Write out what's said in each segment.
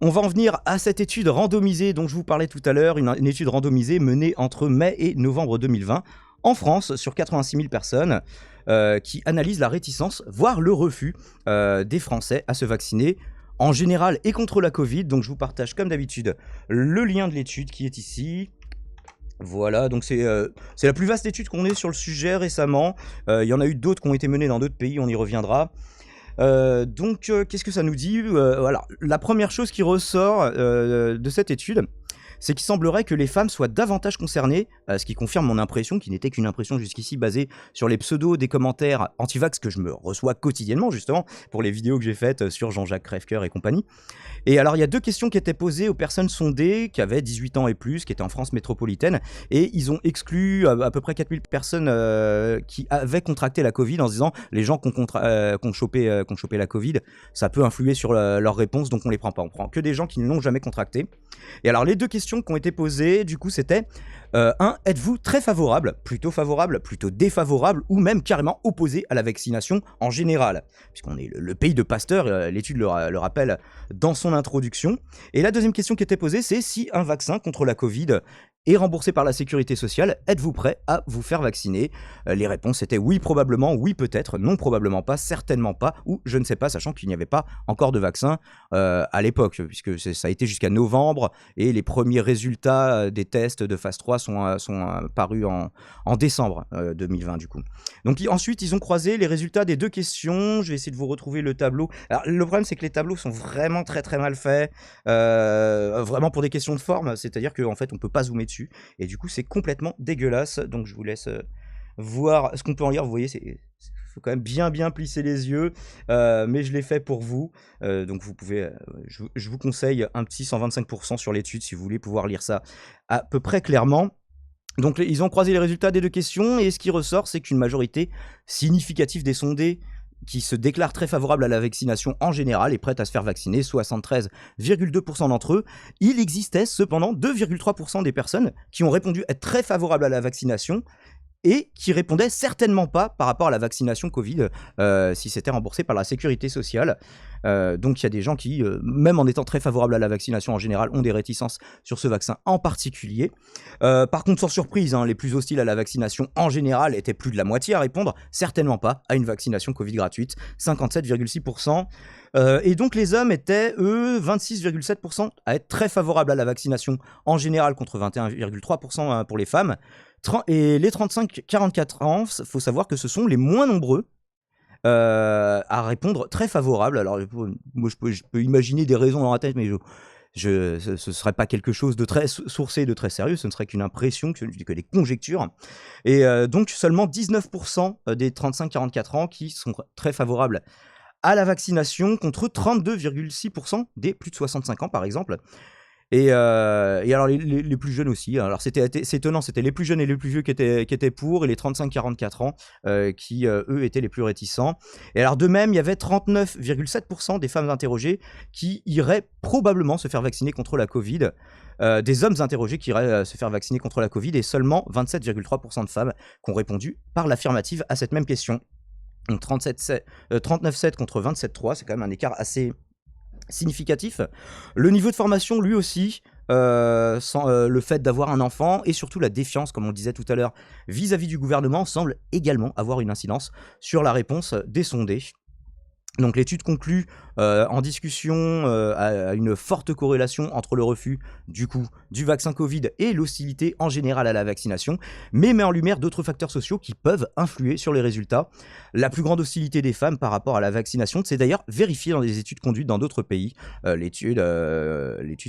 On va en venir à cette étude randomisée dont je vous parlais tout à l'heure, une étude randomisée menée entre mai et novembre 2020 en France sur 86 000 personnes qui analyse la réticence, voire le refus des Français à se vacciner en général et contre la Covid. Donc je vous partage comme d'habitude le lien de l'étude qui est ici. Voilà, donc c'est la plus vaste étude qu'on ait sur le sujet récemment. Il y en a eu d'autres qui ont été menées dans d'autres pays, on y reviendra. Qu'est-ce que ça nous dit? Voilà, la première chose qui ressort de cette étude, c'est qu'il semblerait que les femmes soient davantage concernées, ce qui confirme mon impression, qui n'était qu'une impression jusqu'ici basée sur les pseudos des commentaires anti-vax que je me reçois quotidiennement, justement, pour les vidéos que j'ai faites sur Jean-Jacques Crèvecoeur et compagnie. Et alors, il y a deux questions qui étaient posées aux personnes sondées, qui avaient 18 ans et plus, qui étaient en France métropolitaine, et ils ont exclu à peu près 4000 personnes qui avaient contracté la Covid, en se disant, les gens qui ont chopé la Covid, ça peut influer sur leur réponse, donc on les prend pas. On prend que des gens qui ne l'ont jamais contracté. Et alors, les deux questions qui ont été posées, du coup, c'était 1. Êtes-vous très favorable, plutôt défavorable, ou même carrément opposé à la vaccination en général? Puisqu'on est le pays de Pasteur, l'étude le rappelle dans son introduction. Et la deuxième question qui était posée, c'est si un vaccin contre la Covid est remboursé par la sécurité sociale, êtes-vous prêt à vous faire vacciner? Les réponses étaient oui probablement, oui peut-être, non probablement pas, certainement pas, ou je ne sais pas, sachant qu'il n'y avait pas encore de vaccin à l'époque, puisque ça a été jusqu'à novembre, et les premiers résultats des tests de phase 3 sont parus en décembre 2020 du coup. Donc ensuite, ils ont croisé les résultats des deux questions. Je vais essayer de vous retrouver le tableau. Alors le problème, c'est que les tableaux sont vraiment très très mal faits, vraiment pour des questions de forme, c'est-à-dire qu'en fait, on peut pas zoomer dessus, et du coup, c'est complètement dégueulasse. Donc je vous laisse voir ce qu'on peut en lire. Vous voyez, faut quand même bien plisser les yeux, mais je l'ai fait pour vous. Donc vous pouvez, je vous conseille un petit 125% sur l'étude si vous voulez pouvoir lire ça à peu près clairement. Donc ils ont croisé les résultats des deux questions, et ce qui ressort, c'est qu'une majorité significative des sondés qui se déclarent très favorables à la vaccination en général et prêtes à se faire vacciner, 73,2% d'entre eux. Il existait cependant 2,3% des personnes qui ont répondu être très favorables à la vaccination et qui répondaient certainement pas par rapport à la vaccination Covid si c'était remboursé par la sécurité sociale. Donc il y a des gens qui, même en étant très favorables à la vaccination en général, ont des réticences sur ce vaccin en particulier. Par contre, sans surprise, les plus hostiles à la vaccination en général étaient plus de la moitié à répondre certainement pas à une vaccination Covid gratuite, 57,6%. Et donc les hommes étaient, eux, 26,7% à être très favorables à la vaccination en général, contre 21,3% pour les femmes. Et les 35-44 ans, il faut savoir que ce sont les moins nombreux à répondre très favorable. Alors moi je peux imaginer des raisons dans la tête, mais ce serait pas quelque chose de très sourcé, de très sérieux, ce ne serait qu'une impression, que des conjectures. Et donc seulement 19% des 35-44 ans qui sont très favorables à la vaccination, contre 32,6% des plus de 65 ans par exemple. Et alors les plus jeunes aussi. Alors c'est étonnant, c'était les plus jeunes et les plus vieux qui étaient pour, et les 35-44 ans qui, eux, étaient les plus réticents. Et alors de même, il y avait 39,7% des femmes interrogées qui iraient probablement se faire vacciner contre la Covid. Des hommes interrogés qui iraient se faire vacciner contre la Covid, et seulement 27,3% de femmes qui ont répondu par l'affirmative à cette même question. Donc 39,7 contre 27,3, c'est quand même un écart assez significatif. Le niveau de formation, lui aussi, le fait d'avoir un enfant, et surtout la défiance, comme on le disait tout à l'heure, vis-à-vis du gouvernement, semble également avoir une incidence sur la réponse des sondés. Donc l'étude conclut en discussion à une forte corrélation entre le refus du vaccin Covid et l'hostilité en général à la vaccination, mais met en lumière d'autres facteurs sociaux qui peuvent influer sur les résultats. La plus grande hostilité des femmes par rapport à la vaccination, c'est d'ailleurs vérifié dans des études conduites dans d'autres pays. L'étude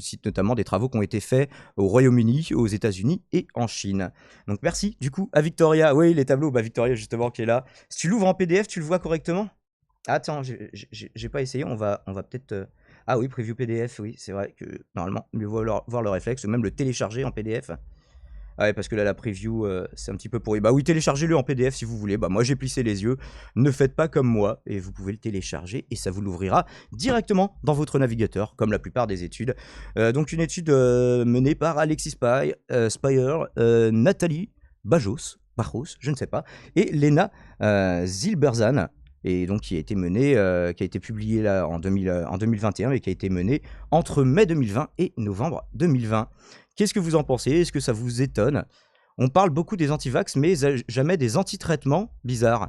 cite notamment des travaux qui ont été faits au Royaume-Uni, aux États-Unis et en Chine. Donc merci du coup à Victoria. Oui, les tableaux, Victoria justement qui est là. Si tu l'ouvres en PDF, tu le vois correctement? Attends, j'ai pas essayé, on va peut-être... Ah oui, preview PDF, oui, c'est vrai que normalement, mieux vaut voir le réflexe, ou même le télécharger en PDF. Ah ouais, parce que là, la preview, c'est un petit peu pourri. Bah oui, téléchargez-le en PDF si vous voulez. Bah moi, j'ai plissé les yeux. Ne faites pas comme moi, et vous pouvez le télécharger, et ça vous l'ouvrira directement dans votre navigateur, comme la plupart des études. Donc une étude menée par Alexis Spire, Nathalie Bajos, je ne sais pas, et Lena Zilberzan. et donc qui a été menée, qui a été publiée là en 2021 et qui a été menée entre mai 2020 et novembre 2020. Qu'est-ce que vous en pensez? Est-ce que ça vous étonne? On parle beaucoup des antivax, mais jamais des anti-traitements bizarres.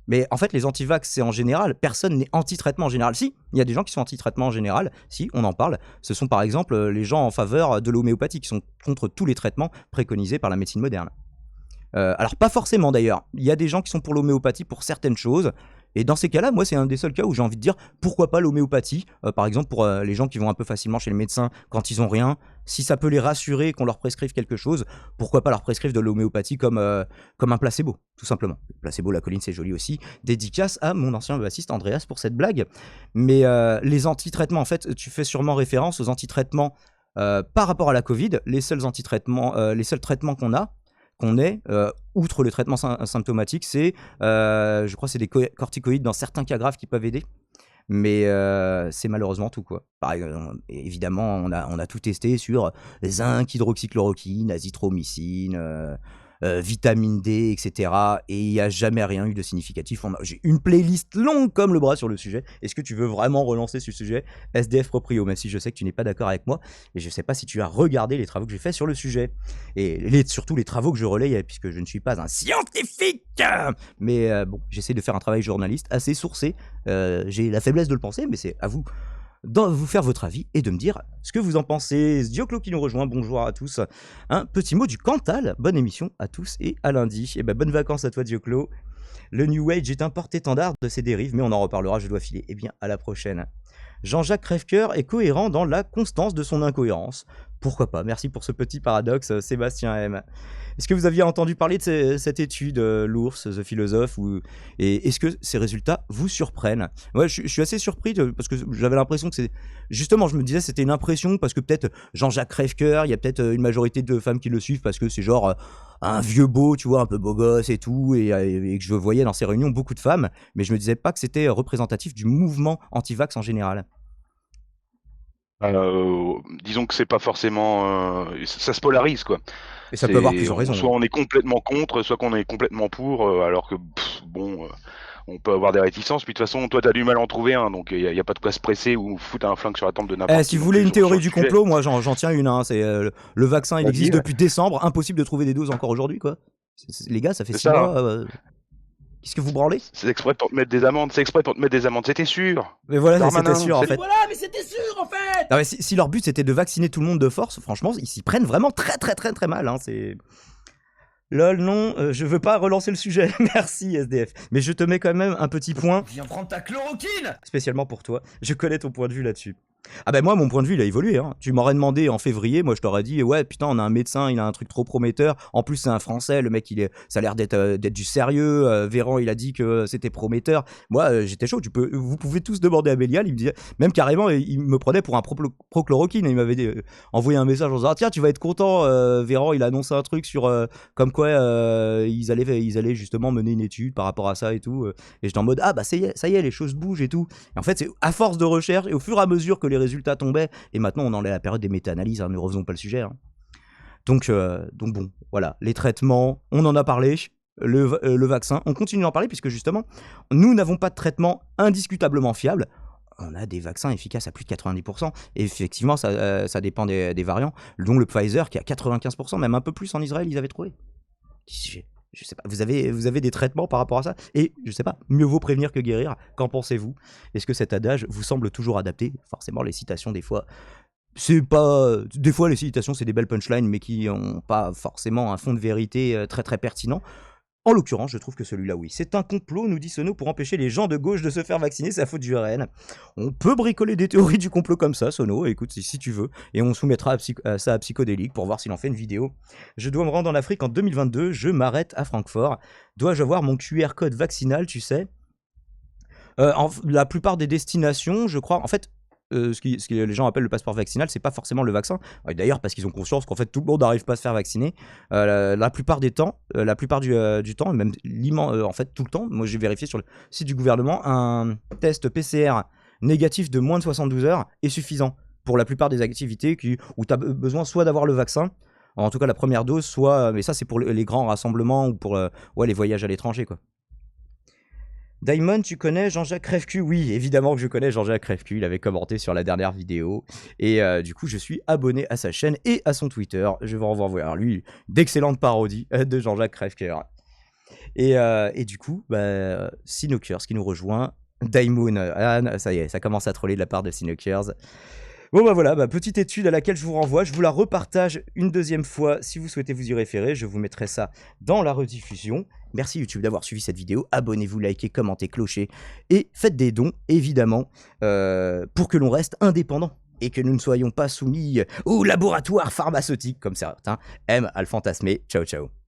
Mais en fait, les antivax, c'est en général, personne n'est anti-traitement en général. Si, il y a des gens qui sont anti-traitement en général, si, on en parle. Ce sont par exemple les gens en faveur de l'homéopathie, qui sont contre tous les traitements préconisés par la médecine moderne. Alors pas forcément d'ailleurs, il y a des gens qui sont pour l'homéopathie pour certaines choses, et dans ces cas-là, moi c'est un des seuls cas où j'ai envie de dire pourquoi pas l'homéopathie, par exemple pour les gens qui vont un peu facilement chez le médecin quand ils ont rien, si ça peut les rassurer qu'on leur prescrive quelque chose, pourquoi pas leur prescrire de l'homéopathie comme un placebo, tout simplement. Le placebo, la colline, c'est joli aussi. Dédicace à mon ancien bassiste Andreas pour cette blague. Mais les antitraitements, en fait, tu fais sûrement référence aux antitraitements par rapport à la Covid, les seuls antitraitements, les seuls traitements qu'on ait, outre le traitement symptomatique, c'est, je crois, c'est des corticoïdes dans certains cas graves qui peuvent aider. Mais c'est malheureusement tout, quoi. Évidemment, on a tout testé sur zinc, hydroxychloroquine, azithromycine, vitamine D, etc. Et il n'y a jamais rien eu de significatif. J'ai une playlist longue comme le bras sur le sujet. Est-ce que tu veux vraiment relancer ce sujet, SDF Proprio? Même si je sais que tu n'es pas d'accord avec moi. Et je ne sais pas si tu as regardé les travaux que j'ai faits sur le sujet. Et surtout les travaux que je relaye, puisque je ne suis pas un scientifique. Mais bon, j'essaie de faire un travail journaliste assez sourcé. J'ai la faiblesse de le penser, mais c'est à vous de vous faire votre avis et de me dire ce que vous en pensez. Dioclo qui nous rejoint, bonjour à tous. Un petit mot du Cantal, bonne émission à tous et à lundi. Et ben bonnes vacances à toi Dioclo. Le New Age est un porte-étendard de ses dérives, mais on en reparlera, je dois filer. Eh bien, à la prochaine. Jean-Jacques Crèvecoeur est cohérent dans la constance de son incohérence. Pourquoi pas? Merci pour ce petit paradoxe, Sébastien M. Est-ce que vous aviez entendu parler de cette étude, l'ours, The Philosophe, et est-ce que ces résultats vous surprennent? Ouais, je suis assez surpris parce que j'avais l'impression que c'est... Justement, je me disais c'était une impression parce que peut-être Jean-Jacques Crèvecoeur, il y a peut-être une majorité de femmes qui le suivent parce que c'est genre un vieux beau, tu vois, un peu beau gosse et tout, et que je voyais dans ces réunions beaucoup de femmes, mais je me disais pas que c'était représentatif du mouvement anti-vax en général. Disons que c'est pas forcément, ça se polarise quoi. Et ça peut avoir plusieurs raisons. Soit on est complètement contre, soit qu'on est complètement pour, alors que on peut avoir des réticences. Puis de toute façon, toi t'as du mal à en trouver un, donc il y a pas de quoi se presser ou foutre un flingue sur la tempe de n'importe qui. Si vous voulez une théorie du complot, moi j'en tiens une. Hein, c'est le vaccin, il existe depuis décembre, impossible de trouver des doses encore aujourd'hui quoi. Les gars, ça fait 6 mois. Qu'est-ce que vous branlez? C'est exprès pour te mettre des amendes, c'était sûr. Mais voilà, c'était sûr en fait. Voilà, mais c'était sûr en fait. Non, mais si leur but c'était de vacciner tout le monde de force, franchement, ils s'y prennent vraiment très très très très mal. Hein, c'est... Lol, non, je veux pas relancer le sujet, merci SDF. Mais je te mets quand même un petit point. Viens prendre ta chloroquine. Spécialement pour toi, je connais ton point de vue là-dessus. Ah ben moi mon point de vue il a évolué hein. Tu m'aurais demandé en février, moi je t'aurais dit ouais putain on a un médecin, il a un truc trop prometteur, en plus c'est un français, le mec ça a l'air d'être du sérieux, Véran il a dit que c'était prometteur, moi j'étais chaud, vous pouvez tous demander à Bélial, il me disait, même carrément il me prenait pour un prochloroquine, il m'avait envoyé un message en disant ah, tiens tu vas être content, Véran il a annoncé un truc sur comme quoi ils allaient justement mener une étude par rapport à ça et tout, et j'étais en mode ah bah ça y est les choses bougent et tout, et en fait c'est à force de recherche et au fur et à mesure que les résultats tombaient, et maintenant on en est à la période des méta-analyses, hein, ne refaisons pas le sujet. Hein. Donc bon, voilà, les traitements, on en a parlé, le vaccin, on continue d'en parler puisque justement, nous n'avons pas de traitement indiscutablement fiable. On a des vaccins efficaces à plus de 90%, et effectivement ça dépend des variants, dont le Pfizer qui est à 95%, même un peu plus en Israël, ils avaient trouvé. Je sais pas, vous avez des traitements par rapport à ça? Et je sais pas, mieux vaut prévenir que guérir, qu'en pensez-vous? Est-ce que cet adage vous semble toujours adapté? Forcément, les citations, des fois, c'est pas... Des fois, les citations, c'est des belles punchlines, mais qui n'ont pas forcément un fond de vérité très très pertinent. En l'occurrence, je trouve que celui-là, oui. C'est un complot, nous dit Sono, pour empêcher les gens de gauche de se faire vacciner, c'est la faute du RN. On peut bricoler des théories du complot comme ça, Sono, écoute, si tu veux. Et on soumettra ça à Psychodélique pour voir s'il en fait une vidéo. Je dois me rendre en Afrique en 2022, je m'arrête à Francfort. Dois-je avoir mon QR code vaccinal, tu sais? La plupart des destinations, je crois, en fait... ce que les gens appellent le passeport vaccinal, c'est pas forcément le vaccin. D'ailleurs, parce qu'ils ont conscience qu'en fait tout le monde n'arrive pas à se faire vacciner. La plupart du temps, et même en fait tout le temps, moi j'ai vérifié sur le site du gouvernement, un test PCR négatif de moins de 72 heures est suffisant pour la plupart des activités où tu as besoin soit d'avoir le vaccin, en tout cas la première dose, soit, mais ça c'est pour les grands rassemblements ou pour les voyages à l'étranger quoi. Daimon, tu connais Jean-Jacques Crèvecu? Oui, évidemment que je connais Jean-Jacques Crèvecu, il avait commenté sur la dernière vidéo, et du coup je suis abonné à sa chaîne et à son Twitter, je vais revoir voir lui, d'excellentes parodies de Jean-Jacques Crèvecu. Et du coup, Sinokers qui nous rejoint, Daimon, ça y est, ça commence à troller de la part de Sinokers. Bon voilà, petite étude à laquelle je vous renvoie, je vous la repartage une deuxième fois si vous souhaitez vous y référer, je vous mettrai ça dans la rediffusion. Merci YouTube d'avoir suivi cette vidéo, abonnez-vous, likez, commentez, clochez et faites des dons évidemment pour que l'on reste indépendant et que nous ne soyons pas soumis au laboratoire pharmaceutique comme certains aiment à le fantasmer. Ciao ciao.